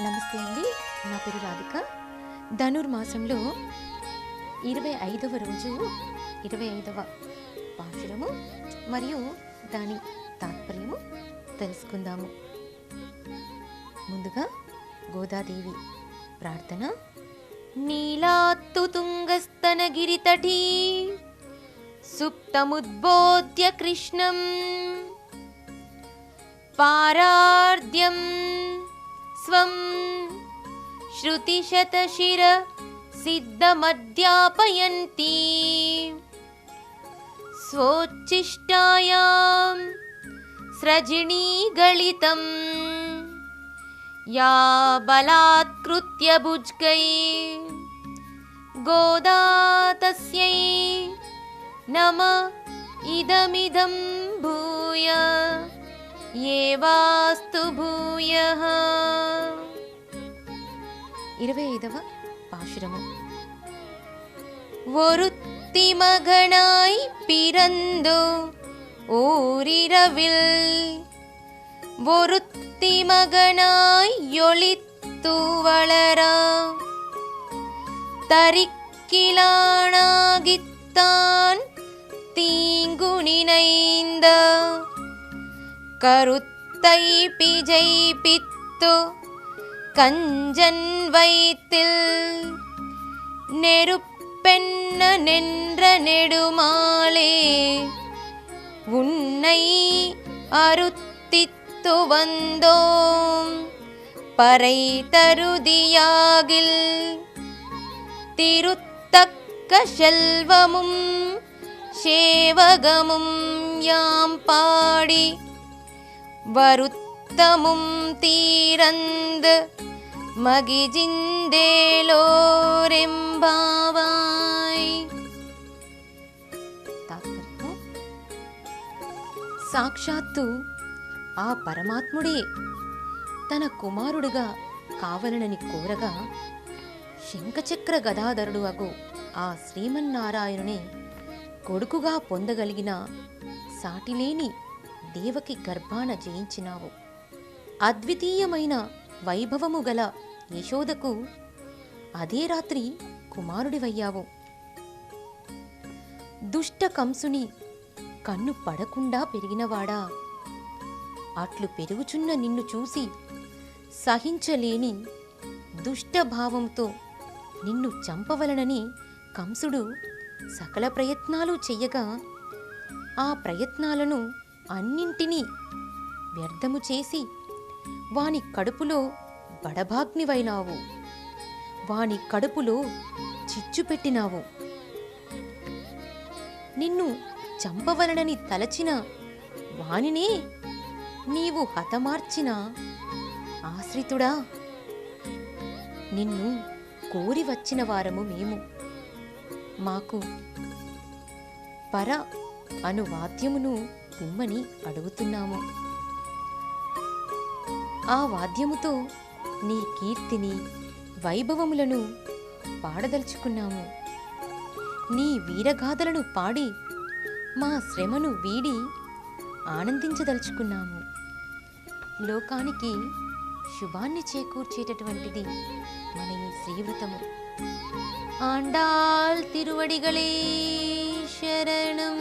నమస్తే అండి. నా పేరు రాధిక. ధనుర్మాసంలో 25వ రోజు 25వ పాశురము మరియు దాని తాత్పర్యము తెలుసుకుందాము. ముందుగా గోదాదేవి ప్రార్థన. నీలాత్తు తుంగస్తనగిరితటీ సుప్తముద్బోధ్య కృష్ణం పారార్ధ్యం స్వం శ్రుతిశతశిర సిద్ధమధ్యాపయంతి స్వోచ్ఛిష్టాయాం స్రజిణీగళితం యా బలాత్కృత్య భుజ్గై గోదా తస్యై నమ ఇదమిదం భూయ ఏవాస్తు భూయః. 25వ పాశురము. ஒருத்தி மகனாய் பிறந்தோ ஓரிரவில் ஒருத்தி மகனாய் ஒளித்து வளரா தரிக்கிலானாகித்தான் தீங்கு நினைந்த கருத்தை பிஜைப்பித்து கஞ்சன் வைத்தில் நெருப்பென்ன நின்ற நெடுமாலே உன்னை அருத்தித்து வந்தோம் பறை தருதியாகில் திருத்தக்க செல்வமும் சேவகமும் யாம் பாடி வருத்தமும் தீரந்து మగిజిందేలోరెంబావాయ్. తాత్పర్యం. సాక్షాత్తు ఆ పరమాత్ముడే తన కుమారుడుగా కావలనని కోరగా శంఖచక్ర గదాధరుడు అగు ఆ శ్రీమన్నారాయణునే కొడుకుగా పొందగలిగిన సాటిలేని దేవకి గర్భాన జయించినావు. అద్వితీయమైన వైభవము గల యశోదకు అదే రాత్రి కుమారుడివయ్యావు. దుష్ట కంసుని కన్ను పడకుండా పెరిగినవాడా, అట్లు పెరుగుచున్న నిన్ను చూసి సహించలేని దుష్టభావంతో నిన్ను చంపవలనని కంసుడు సకల ప్రయత్నాలు చెయ్యగా ఆ ప్రయత్నాలను అన్నింటినీ వ్యర్థము చేసి వాని కడుపులో బడభాగ్నివైనావు. వాని కడుపులో చిచ్చు పెట్టినావు. నిన్ను చంపవలనని తలచిన వానినే నీవు హతమార్చిన ఆశ్రితుడా, నిన్ను కోరి వచ్చిన వారము మేము. మాకు పర అను వాద్యమును ఇమ్మని అడుగుతున్నాము. ఆ వాద్యముతో నీ కీర్తిని వైభవములను పాడదలుచుకున్నాము. నీ వీరగాథలను పాడి మా శ్రమను వీడి ఆనందించదలుచుకున్నాము. లోకానికి శుభాన్ని చేకూర్చేటటువంటిది మన ఈ శ్రీవ్రతము. ఆండాల్ తిరువడిగళే శరణం.